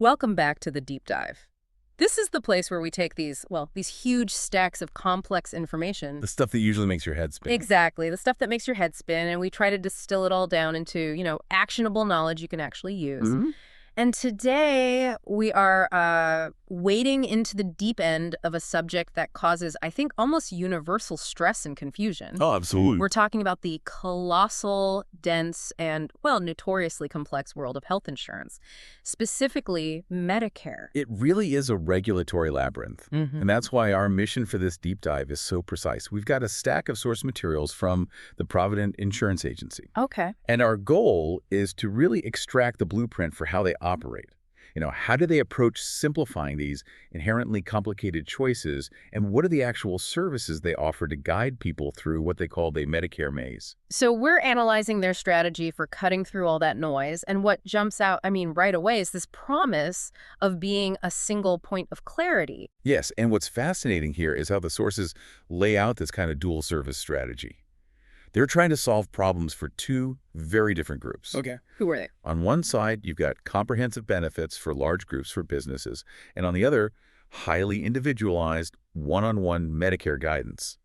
Welcome back to the deep dive. This is the place where we take these huge stacks of complex information. The stuff that usually makes your head spin. Exactly, the stuff that makes your head spin, and we try to distill it all down into, actionable knowledge you can actually use. Mhm. And today we are wading into the deep end of a subject that causes, I think, almost universal stress and confusion. Oh, absolutely. We're talking about the colossal, dense, and, well, notoriously complex world of health insurance, specifically Medicare. It really is a regulatory labyrinth. Mhm. And that's why our mission for this deep dive is so precise. We've got a stack of source materials from the Provident Insurance Agency. Okay. And our goal is to really extract the blueprint for how they operate. How do they approach simplifying these inherently complicated choices, and what are the actual services they offer to guide people through what they call the Medicare maze? So we're analyzing their strategy for cutting through all that noise, and what jumps out, right away, is this promise of being a single point of clarity. Yes, and what's fascinating here is how the sources lay out this kind of dual service strategy. They're trying to solve problems for two very different groups. Okay. Who are they? On one side, you've got comprehensive benefits for large groups for businesses, and on the other, highly individualized, one-on-one Medicare guidance.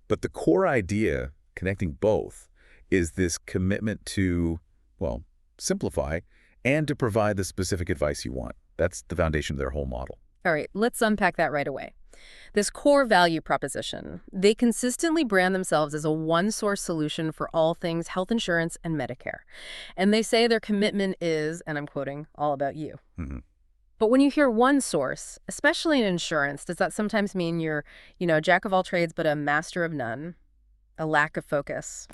But the core idea connecting both is this commitment to, well, simplify and to provide the specific advice you want. That's the foundation of their whole model. All right, let's unpack that right away. This core value proposition, they consistently brand themselves as a one-source solution for all things health insurance and Medicare. And they say their commitment is, and I'm quoting, all about you. Mhm. But when you hear one source, especially in insurance, does that sometimes mean you're, a jack of all trades but a master of none? A lack of focus?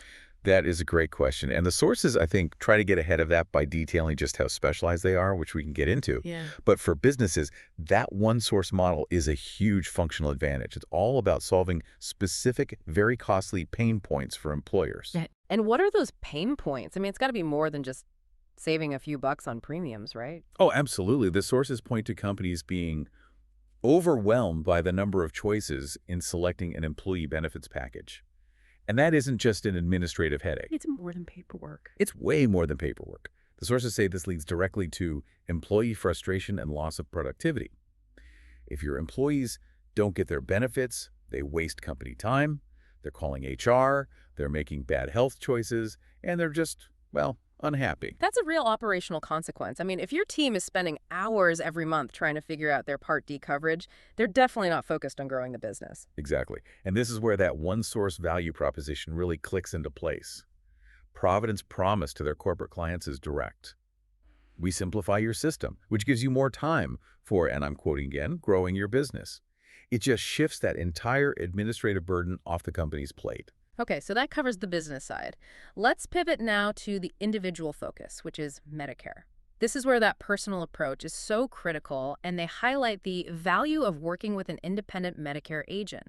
That is a great question. And the sources, I think, try to get ahead of that by detailing just how specialized they are, which we can get into. Yeah. But for businesses, that one-source model is a huge functional advantage. It's all about solving specific, very costly pain points for employers. Yeah. And what are those pain points? It's got to be more than just saving a few bucks on premiums, right? Oh, absolutely. The sources point to companies being overwhelmed by the number of choices in selecting an employee benefits package. And that isn't just an administrative headache. It's more than paperwork. It's way more than paperwork. The sources say this leads directly to employee frustration and loss of productivity. If your employees don't get their benefits, they waste company time, they're calling HR, they're making bad health choices, and they're just, well, unhappy. That's a real operational consequence. If your team is spending hours every month trying to figure out their Part D coverage, they're definitely not focused on growing the business. Exactly. And this is where that one-source value proposition really clicks into place. Provident's promise to their corporate clients is direct. We simplify your system, which gives you more time for, and I'm quoting again, growing your business. It just shifts that entire administrative burden off the company's plate. Okay, so that covers the business side. Let's pivot now to the individual focus, which is Medicare. This is where that personal approach is so critical, and they highlight the value of working with an independent Medicare agent.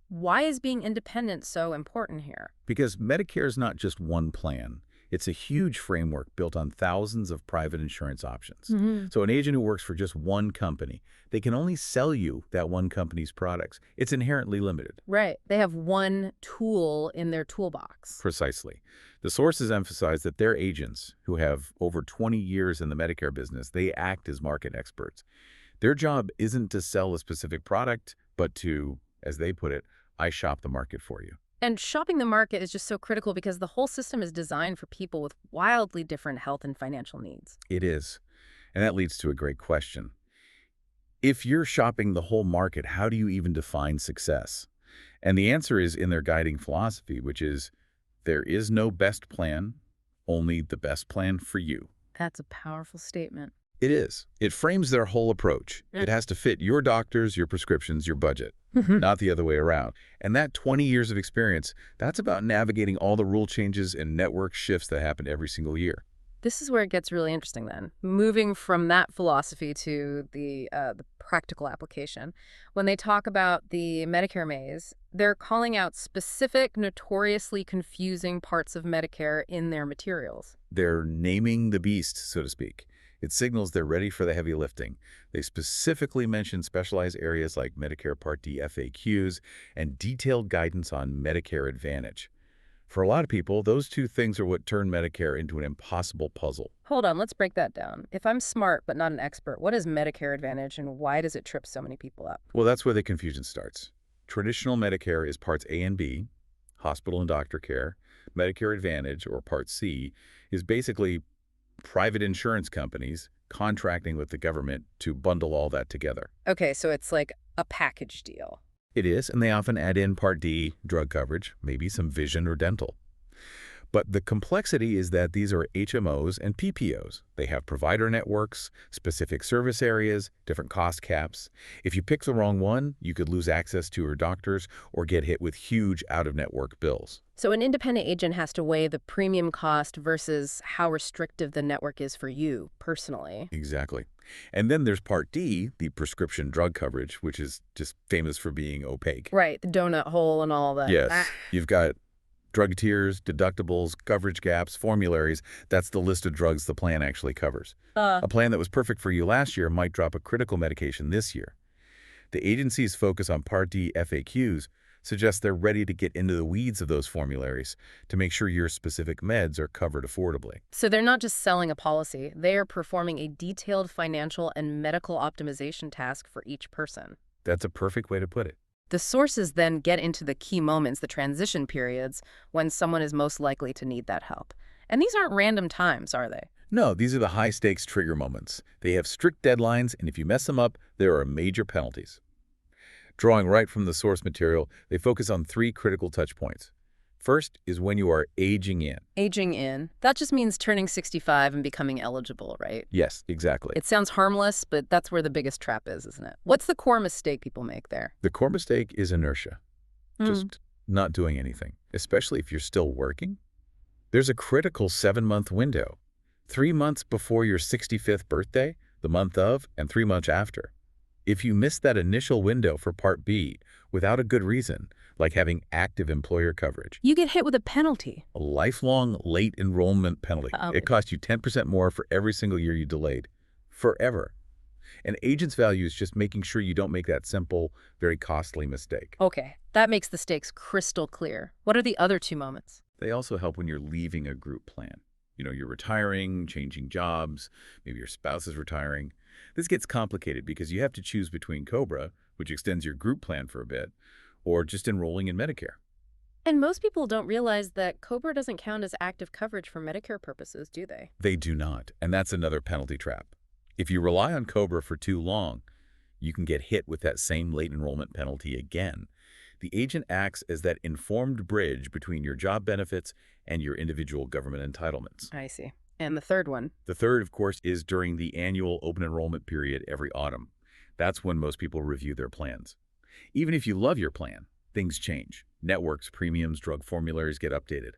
Why is being independent so important here? Because Medicare is not just one plan. It's a huge framework built on thousands of private insurance options. So an agent who works for just one company, they can only sell you that one company's products. It's inherently limited. Right. They have one tool in their toolbox. Precisely. The sources emphasize that their agents, who have over 20 years in the Medicare business, they act as market experts. Their job isn't to sell a specific product, but to, as they put it, I shop the market for you. And shopping the market is just so critical because the whole system is designed for people with wildly different health and financial needs. It is. And that leads to a great question. If you're shopping the whole market, how do you even define success? And the answer is in their guiding philosophy, which is there is no best plan, only the best plan for you. That's a powerful statement. It is. It frames their whole approach. It has to fit your doctors, your prescriptions, your budget, not the other way around. And that 20 years of experience, that's about navigating all the rule changes and network shifts that happen every single year. This is where it gets really interesting then. Moving from that philosophy to the practical application. When they talk about the Medicare maze, they're calling out specific, notoriously confusing parts of Medicare in their materials. They're naming the beast, so to speak. It signals they're ready for the heavy lifting. They specifically mention specialized areas like Medicare Part D FAQs and detailed guidance on Medicare Advantage. For a lot of people, those two things are what turn Medicare into an impossible puzzle. Hold on, let's break that down. If I'm smart but not an expert, what is Medicare Advantage and why does it trip so many people up? Well, that's where the confusion starts. Traditional Medicare is Parts A and B, hospital and doctor care. Medicare Advantage, or Part C, is basically private insurance companies contracting with the government to bundle all that together. Okay, so it's like a package deal. It is, and they often add in Part D, drug coverage, maybe some vision or dental. But the complexity is that these are HMOs and PPOs. They have provider networks, specific service areas, different cost caps. If you pick the wrong one, you could lose access to your doctors or get hit with huge out-of-network bills. So an independent agent has to weigh the premium cost versus how restrictive the network is for you personally. Exactly. And then there's Part D, the prescription drug coverage, which is just famous for being opaque. Right, the donut hole and all that. Yes, you've got drug tiers, deductibles, coverage gaps, formularies. That's the list of drugs the plan actually covers. A plan that was perfect for you last year might drop a critical medication this year. The agency's focus on Part D FAQs suggests they're ready to get into the weeds of those formularies to make sure your specific meds are covered affordably. So they're not just selling a policy, they are performing a detailed financial and medical optimization task for each person. That's a perfect way to put it. The sources then get into the key moments, the transition periods, when someone is most likely to need that help. And these aren't random times, are they? No, these are the high-stakes trigger moments. They have strict deadlines, and if you mess them up, there are major penalties. Drawing right from the source material, they focus on 3 critical touch points. First is when you are aging in. Aging in. That just means turning 65 and becoming eligible, right? Yes, exactly. It sounds harmless, but that's where the biggest trap is, isn't it? What's the core mistake people make there? The core mistake is inertia, just not doing anything, especially if you're still working. There's a critical 7-month window, 3 months before your 65th birthday, the month of, and 3 months after. If you miss that initial window for Part B without a good reason, like having active employer coverage, You get hit with a penalty. a lifelong late enrollment penalty. It costs you 10% more for every single year you delayed, forever. An agent's value is just making sure you don't make that simple, very costly mistake. Okay, that makes the stakes crystal clear. What are the other 2 moments? They also help when you're leaving a group plan. You're retiring, changing jobs, maybe your spouse is retiring. This gets complicated because you have to choose between COBRA, which extends your group plan for a bit, or just enrolling in Medicare. And most people don't realize that COBRA doesn't count as active coverage for Medicare purposes, do they? They do not, and that's another penalty trap. If you rely on COBRA for too long, you can get hit with that same late enrollment penalty again. The agent acts as that informed bridge between your job benefits and your individual government entitlements. I see. And the third one? The third, of course, is during the annual open enrollment period every autumn. That's when most people review their plans. Even if you love your plan, things change. Networks, premiums, drug formularies get updated.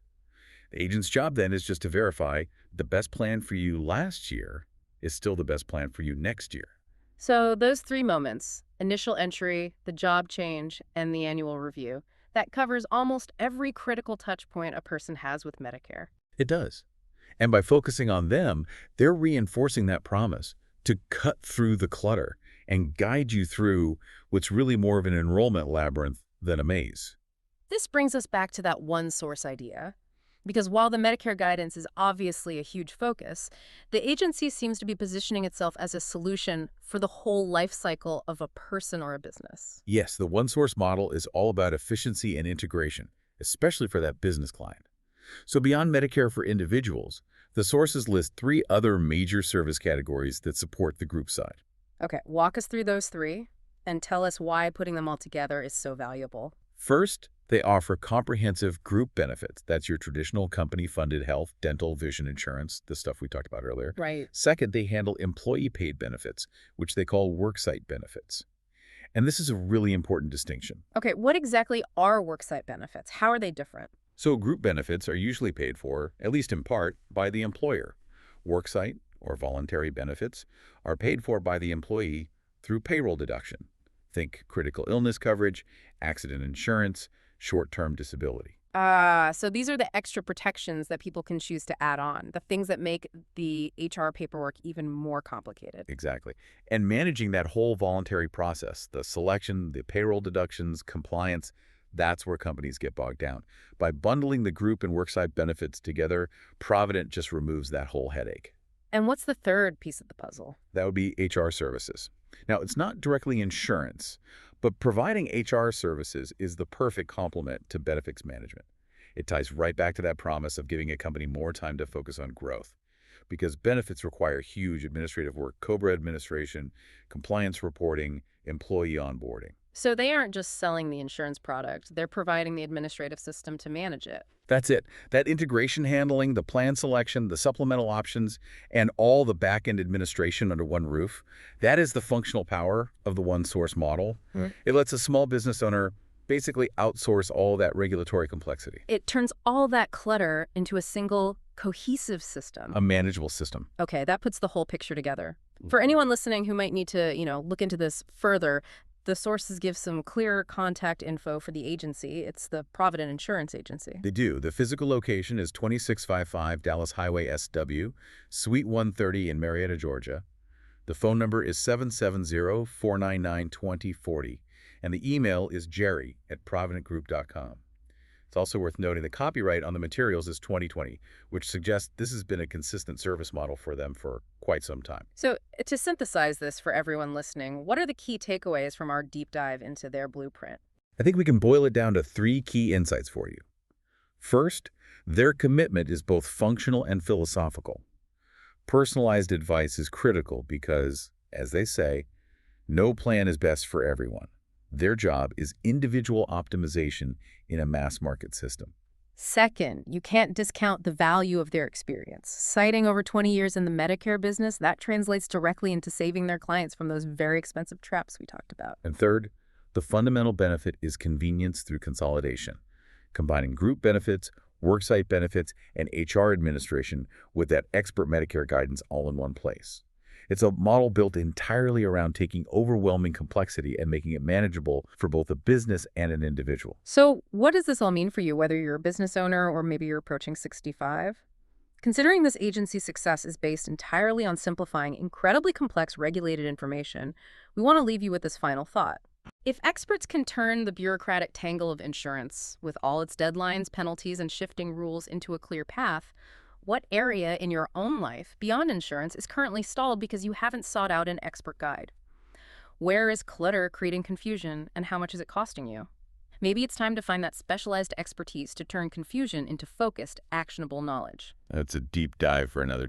The agent's job then is just to verify the best plan for you last year is still the best plan for you next year. So those 3 moments, initial entry, the job change, and the annual review, that covers almost every critical touch point a person has with Medicare. It does. And by focusing on them, they're reinforcing that promise to cut through the clutter and guide you through what's really more of an enrollment labyrinth than a maze. This brings us back to that one source idea. Because while the Medicare guidance is obviously a huge focus, the agency seems to be positioning itself as a solution for the whole life cycle of a person or a business. Yes, the one-source model is all about efficiency and integration, especially for that business client. So beyond Medicare for individuals, the sources list 3 other major service categories that support the group side. Okay, walk us through those 3 and tell us why putting them all together is so valuable. First, they offer comprehensive group benefits. That's your traditional company-funded health, dental, vision insurance, the stuff we talked about earlier. Right. Second, they handle employee-paid benefits, which they call worksite benefits. And this is a really important distinction. Okay, what exactly are worksite benefits? How are they different? So group benefits are usually paid for, at least in part, by the employer. Worksite, or voluntary benefits, are paid for by the employee through payroll deduction. Think critical illness coverage, accident insurance, short-term disability. So these are the extra protections that people can choose to add on, the things that make the HR paperwork even more complicated. Exactly. And managing that whole voluntary process, the selection, the payroll deductions, compliance, That's where companies get bogged down. By bundling the group and worksite benefits together, Provident just removes that whole headache. And what's the third piece of the puzzle? That would be HR services. Now, it's not directly insurance, but providing HR services is the perfect complement to benefits management. It ties right back to that promise of giving a company more time to focus on growth. Because benefits require huge administrative work, COBRA administration, compliance reporting, employee onboarding. So they aren't just selling the insurance product, they're providing the administrative system to manage it. That's it. That integration handling, the plan selection, the supplemental options, and all the back-end administration under one roof, that is the functional power of the one-source model. It lets a small business owner basically outsource all that regulatory complexity. It turns all that clutter into a single, cohesive system. A manageable system. Okay, that puts the whole picture together. For anyone listening who might need to, look into this further, the sources give some clear contact info for the agency. It's the Provident Insurance Agency. They do. The physical location is 2655 Dallas Highway SW, Suite 130 in Marietta, Georgia. The phone number is 770-499-2040, and the email is jerry@providentgroup.com. It's also worth noting the copyright on the materials is 2020, which suggests this has been a consistent service model for them for quite some time. So to synthesize this for everyone listening, what are the key takeaways from our deep dive into their blueprint? I think we can boil it down to 3 key insights for you. First, their commitment is both functional and philosophical. Personalized advice is critical because, as they say, no plan is best for everyone. Their job is individual optimization in a mass market system. Second, you can't discount the value of their experience. Citing over 20 years in the Medicare business, that translates directly into saving their clients from those very expensive traps we talked about. And third, the fundamental benefit is convenience through consolidation, combining group benefits, worksite benefits, and HR administration with that expert Medicare guidance all in one place. It's a model built entirely around taking overwhelming complexity and making it manageable for both a business and an individual. So what does this all mean for you, whether you're a business owner or maybe you're approaching 65? Considering this agency's success is based entirely on simplifying incredibly complex regulated information, we want to leave you with this final thought. If experts can turn the bureaucratic tangle of insurance, with all its deadlines, penalties, and shifting rules, into a clear path, what area in your own life beyond insurance is currently stalled because you haven't sought out an expert guide? Where is clutter creating confusion, and how much is it costing you? Maybe it's time to find that specialized expertise to turn confusion into focused, actionable knowledge. That's a deep dive for another